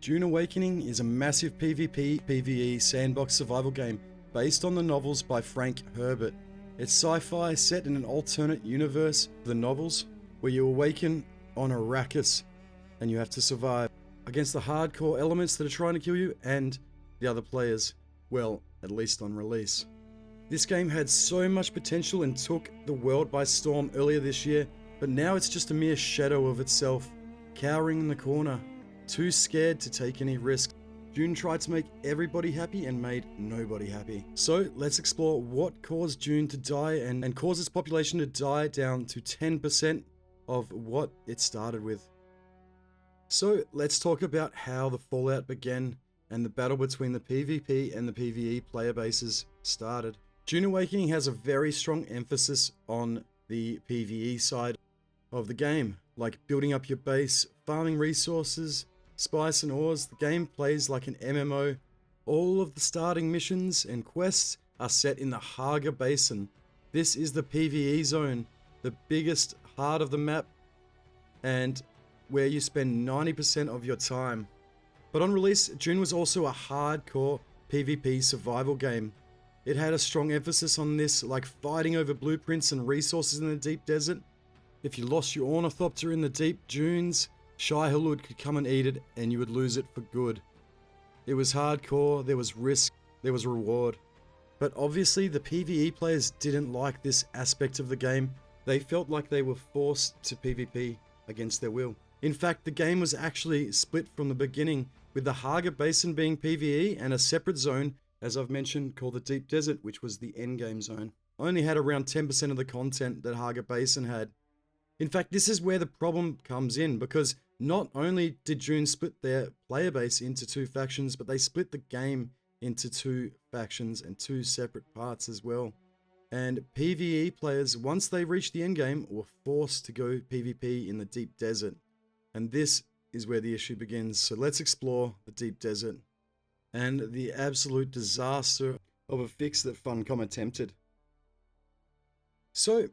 Dune Awakening is a massive PvP PvE sandbox survival game based on the novels by Frank Herbert. It's sci-fi set in an alternate universe of the novels where you awaken on Arrakis and you have to survive against the hardcore elements that are trying to kill you and the other players, well, at least on release. This game had so much potential and took the world by storm earlier this year, but now it's just a mere shadow of itself, cowering in the corner, too scared to take any risks. Dune tried to make everybody happy and made nobody happy. So let's explore what caused Dune to die and cause its population to die down to 10% of what it started with. So let's talk about how the fallout began and the battle between the PvP and the PvE player bases started. Dune Awakening has a very strong emphasis on the PvE side of the game, like building up your base, farming resources, spice and ores. The game plays like an MMO. All of the starting missions and quests are set in the Haga Basin. This is the PvE zone, the biggest heart of the map, and where you spend 90% of your time. But on release, Dune was also a hardcore PvP survival game. It had a strong emphasis on this, like fighting over blueprints and resources in the deep desert. If you lost your ornithopter in the deep dunes, Shai-Hulud could come and eat it and you would lose it for good. It was hardcore, there was risk, there was reward. But obviously the PvE players didn't like this aspect of the game. They felt like they were forced to PvP against their will. In fact, the game was actually split from the beginning, with the Haga Basin being PvE and a separate zone, as I've mentioned, called the Deep Desert, which was the endgame zone. Only had around 10% of the content that Haga Basin had. In fact, this is where the problem comes in, because not only did Dune split their player base into two factions, but they split the game into two factions and two separate parts as well. And PvE players, once they reached the endgame, were forced to go PvP in the Deep Desert. And this is where the issue begins. So let's explore the Deep Desert and the absolute disaster of a fix that Funcom attempted. So,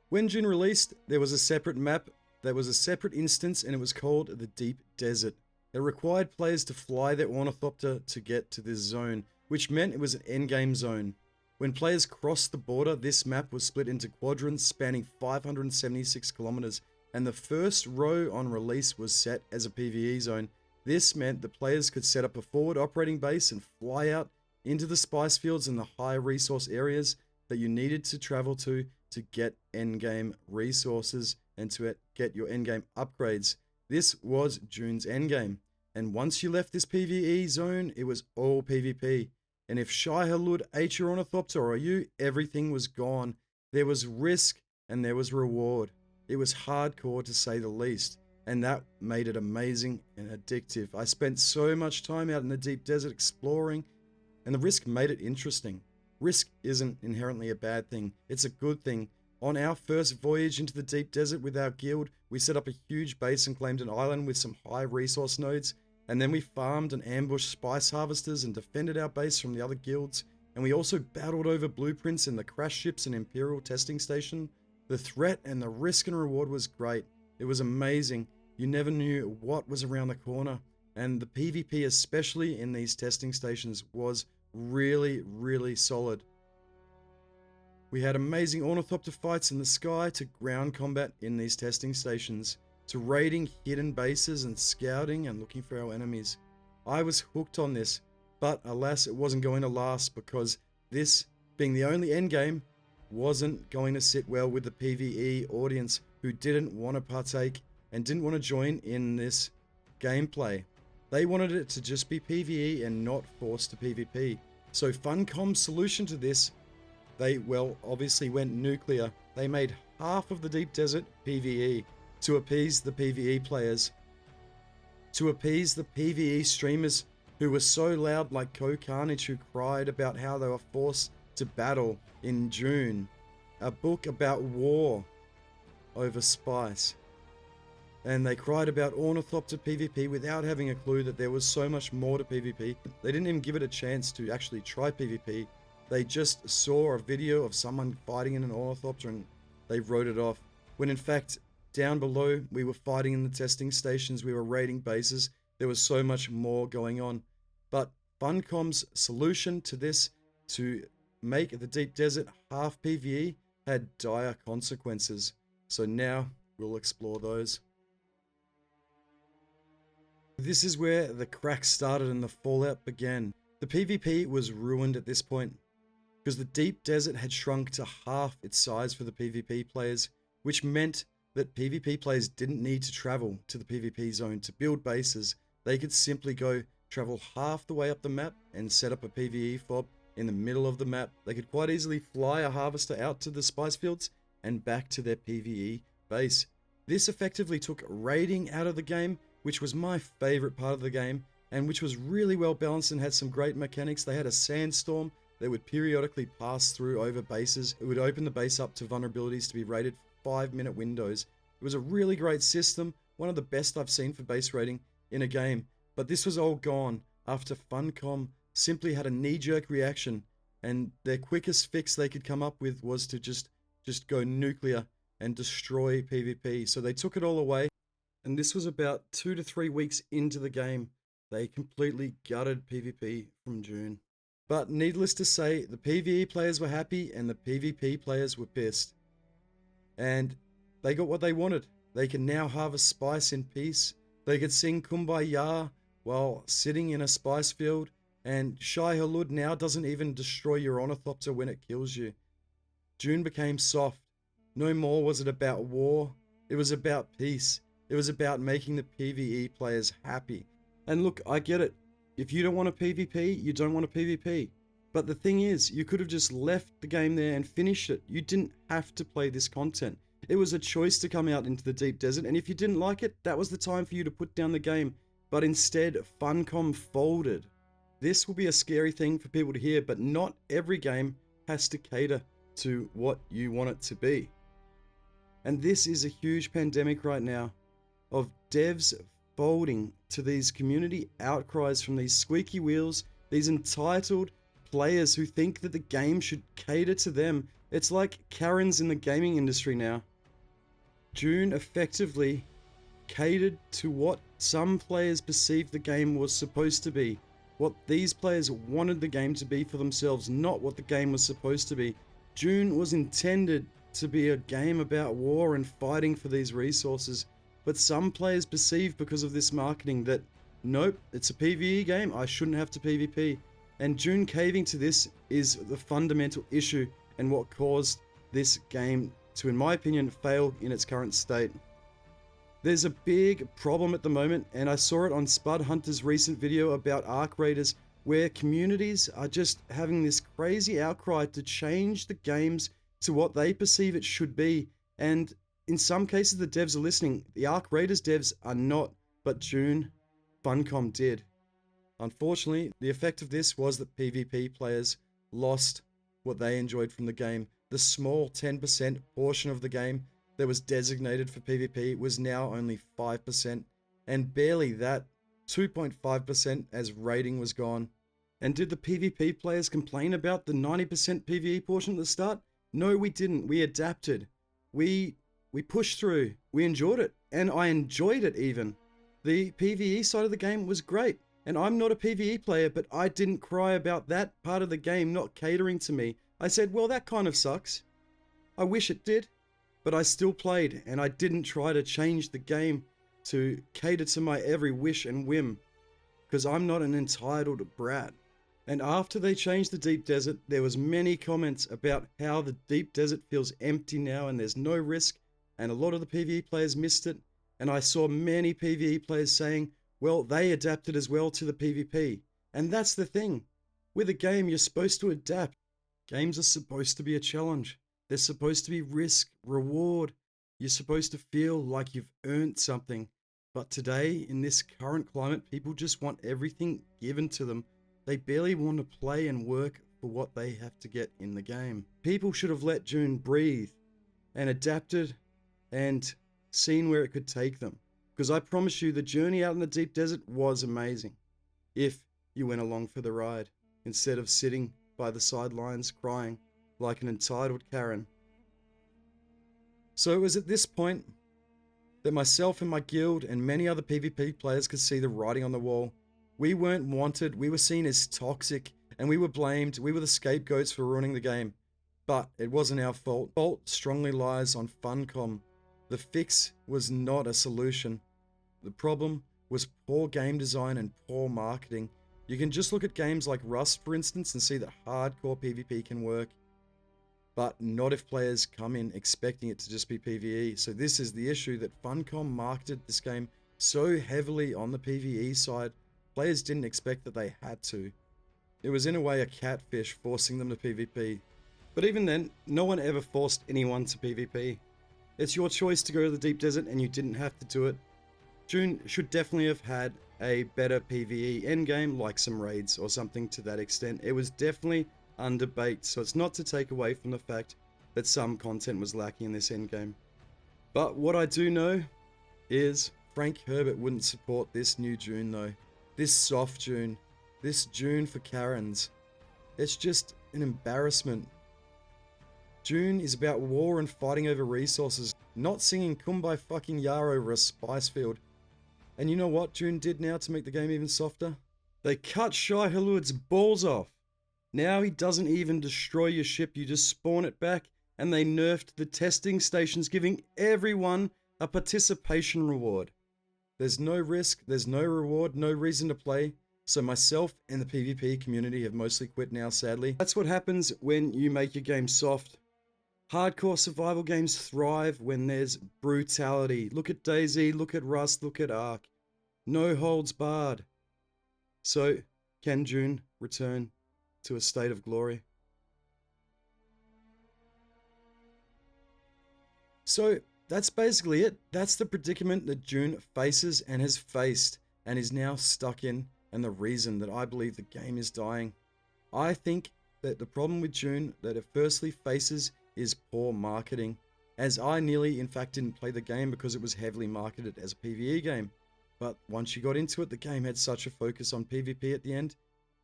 when Dune released, there was a separate map, there was a separate instance, and it was called the Deep Desert. It required players to fly their ornithopter to get to this zone, which meant it was an endgame zone. When players crossed the border, this map was split into quadrants spanning 576 kilometers, and the first row on release was set as a PvE zone. This meant the players could set up a forward operating base and fly out into the spice fields and the high resource areas that you needed to travel to get endgame resources and to get your endgame upgrades. This was Dune's endgame. And once you left this PvE zone, it was all PvP. And if Shai-Hulud ate your ornithopter or you, everything was gone. There was risk and there was reward. It was hardcore to say the least. And that made it amazing and addictive. I spent so much time out in the deep desert exploring, and the risk made it interesting. Risk isn't inherently a bad thing, it's a good thing. On our first voyage into the deep desert with our guild, we set up a huge base and claimed an island with some high resource nodes, and then we farmed and ambushed spice harvesters and defended our base from the other guilds, and we also battled over blueprints in the crash ships and Imperial testing station. The threat and the risk and reward was great. It was amazing. You never knew what was around the corner, and the PvP, especially in these testing stations, was really, really solid. We had amazing ornithopter fights in the sky, to ground combat in these testing stations, to raiding hidden bases and scouting and looking for our enemies. I was hooked on this, but alas, it wasn't going to last, because this, being the only endgame, wasn't going to sit well with the PvE audience who didn't want to partake and didn't want to join in this gameplay. They wanted it to just be PvE and not forced to PvP. So Funcom's solution to this, they, well, obviously went nuclear. They made half of the Deep Desert PvE to appease the PvE players, to appease the PvE streamers who were so loud, like Carnage, who cried about how they were forced to battle in Dune, a book about war over spice. And they cried about ornithopter PvP without having a clue that there was so much more to PvP. They didn't even give it a chance to actually try PvP. They just saw a video of someone fighting in an ornithopter and they wrote it off. When in fact, down below, we were fighting in the testing stations, we were raiding bases, There was so much more going on. But Funcom's solution to this, to make the deep desert half PvE, had dire consequences. So now we'll explore those. This is where the cracks started and the fallout began. The PvP was ruined at this point, because the deep desert had shrunk to half its size for the PvP players, which meant that PvP players didn't need to travel to the PvP zone to build bases. They could simply go travel half the way up the map and set up a PvE fob in the middle of the map. They could quite easily fly a harvester out to the spice fields and back to their PvE base. This effectively took raiding out of the game, which was my favorite part of the game, and which was really well balanced and had some great mechanics. They had a sandstorm that would periodically pass through over bases. It would open the base up to vulnerabilities to be raided for 5-minute windows. It was a really great system, one of the best I've seen for base raiding in a game. But this was all gone after Funcom simply had a knee-jerk reaction, and their quickest fix they could come up with was to just go nuclear and destroy PvP. So they took it all away, and this was about 2 to 3 weeks into the game. They completely gutted PvP from Dune. But needless to say, the PvE players were happy and the PvP players were pissed. And they got what they wanted. They can now harvest spice in peace. They could sing Kumbaya while sitting in a spice field. And H.O.D now doesn't even destroy your ornithopter when it kills you. Dune became soft. No more was it about war. It was about peace. It was about making the PvE players happy. And look, I get it. If you don't want a PvP, you don't want a PvP. But the thing is, you could have just left the game there and finished it. You didn't have to play this content. It was a choice to come out into the deep desert, and if you didn't like it, that was the time for you to put down the game. But instead, Funcom folded. This will be a scary thing for people to hear, but not every game has to cater to what you want it to be. And this is a huge pandemic right now of devs folding to these community outcries from these squeaky wheels, these entitled players who think that the game should cater to them. It's like Karens in the gaming industry now. Dune effectively catered to what some players perceived the game was supposed to be. What these players wanted the game to be for themselves, not what the game was supposed to be. Dune was intended to be a game about war and fighting for these resources. But some players perceive because of this marketing that, nope, it's a PvE game, I shouldn't have to PvP. And Dune caving to this is the fundamental issue and what caused this game to, in my opinion, fail in its current state. There's a big problem at the moment, and I saw it on Spud Hunter's recent video about Arc Raiders, where communities are just having this crazy outcry to change the games to what they perceive it should be. And in some cases, the devs are listening. The Arc Raiders devs are not, but Dune, Funcom did. Unfortunately, the effect of this was that PvP players lost what they enjoyed from the game. The small 10% portion of the game that was designated for PvP was now only 5%, and barely that, 2.5% as raiding was gone. And did the PvP players complain about the 90% PvE portion at the start? No, we didn't. We adapted. We pushed through. We enjoyed it. And I enjoyed it even. The PvE side of the game was great. And I'm not a PvE player, but I didn't cry about that part of the game not catering to me. I said, well, that kind of sucks. I wish it did. But I still played, and I didn't try to change the game to cater to my every wish and whim. Because I'm not an entitled brat. And after they changed the deep desert, there was many comments about how the deep desert feels empty now and there's no risk. And a lot of the PvE players missed it. And I saw many PvE players saying, well, they adapted as well to the PvP. And that's the thing. With a game, you're supposed to adapt. Games are supposed to be a challenge. They're supposed to be risk, reward. You're supposed to feel like you've earned something. But today, in this current climate, people just want everything given to them. They barely want to play and work for what they have to get in the game. People should have let Dune breathe and adapted and seen where it could take them. Because I promise you, the journey out in the deep desert was amazing. If you went along for the ride, instead of sitting by the sidelines crying like an entitled Karren. So it was at this point that myself and my guild and many other PvP players could see the writing on the wall. We weren't wanted, we were seen as toxic, and we were blamed, we were the scapegoats for ruining the game. But it wasn't our fault. The fault strongly lies on Funcom. The fix was not a solution. The problem was poor game design and poor marketing. You can just look at games like Rust, for instance, and see that hardcore PvP can work, but not if players come in expecting it to just be PvE. So this is the issue, that Funcom marketed this game so heavily on the PvE side, players didn't expect that they had to. It was in a way a catfish forcing them to PvP. But even then, no one ever forced anyone to PvP. It's your choice to go to the deep desert and you didn't have to do it. Dune should definitely have had a better PvE endgame, like some raids or something to that extent. It was definitely underbaked, so it's not to take away from the fact that some content was lacking in this endgame. But what I do know is Frank Herbert wouldn't support this new Dune though. This soft Dune. This Dune for Karrens. It's just an embarrassment. Dune is about war and fighting over resources, not singing Kumbaya fucking Yar over a spice field. And you know what Dune did now to make the game even softer? They cut Shai Hulud's balls off. Now he doesn't even destroy your ship, you just spawn it back, and they nerfed the testing stations, giving everyone a participation reward. There's no risk, there's no reward, no reason to play, so myself and the PvP community have mostly quit now, sadly. That's what happens when you make your game soft. Hardcore survival games thrive when there's brutality. Look at DayZ, look at Rust, look at Ark. No holds barred. So, can Dune return to a state of glory? So, that's basically it. That's the predicament that Dune faces and has faced and is now stuck in, and the reason that I believe the game is dying. I think that the problem with Dune that it firstly faces is poor marketing, as I nearly in fact didn't play the game because it was heavily marketed as a PvE game. But once you got into it, the game had such a focus on PvP at the end,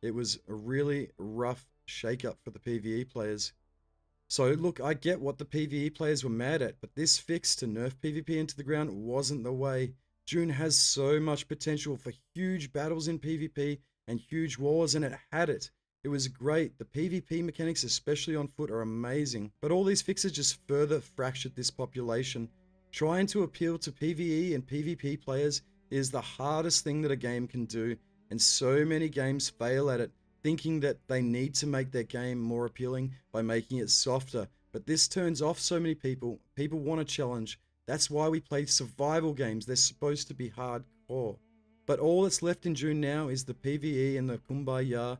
it was a really rough shake-up for the PvE players. So look, I get what the PvE players were mad at, but this fix to nerf PvP into the ground wasn't the way. Dune has so much potential for huge battles in PvP and huge wars, and it had it. It was great. The PvP mechanics, especially on foot, are amazing. But all these fixes just further fractured this population. Trying to appeal to PvE and PvP players is the hardest thing that a game can do, and so many games fail at it, thinking that they need to make their game more appealing by making it softer. But this turns off so many people. People want a challenge. That's why we play survival games. They're supposed to be hardcore. But all that's left in Dune now is the PvE and the Kumbaya,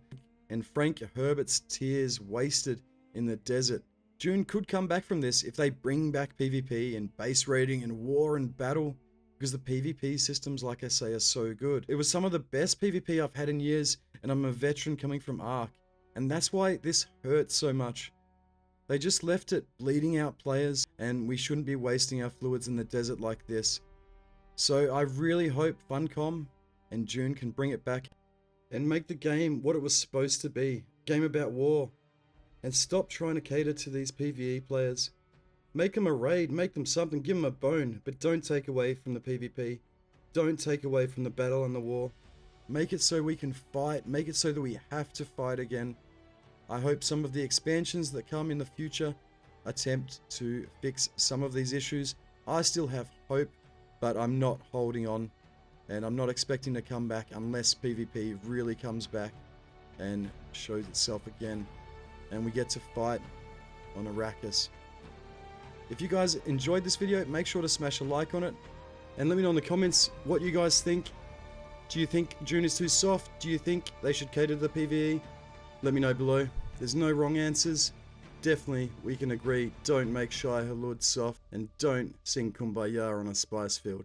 and Frank Herbert's tears wasted in the desert. Dune could come back from this if they bring back PvP and base raiding and war and battle, because the PvP systems, like I say, are so good. It was some of the best PvP I've had in years, and I'm a veteran coming from Ark, and that's why this hurts so much. They just left it bleeding out players, and we shouldn't be wasting our fluids in the desert like this. So I really hope Funcom and Dune can bring it back and make the game what it was supposed to be, a game about war, and stop trying to cater to these PvE players. Make them a raid, make them something, give them a bone, but don't take away from the PvP. Don't take away from the battle and the war. Make it so we can fight, make it so that we have to fight again. I hope some of the expansions that come in the future attempt to fix some of these issues. I still have hope, but I'm not holding on. And I'm not expecting to come back unless PvP really comes back and shows itself again. And we get to fight on Arrakis. If you guys enjoyed this video, make sure to smash a like on it. And let me know in the comments what you guys think. Do you think Dune is too soft? Do you think they should cater to the PvE? Let me know below. There's no wrong answers. Definitely, we can agree, don't make Shai Hulud soft. And don't sing Kumbaya on a spice field.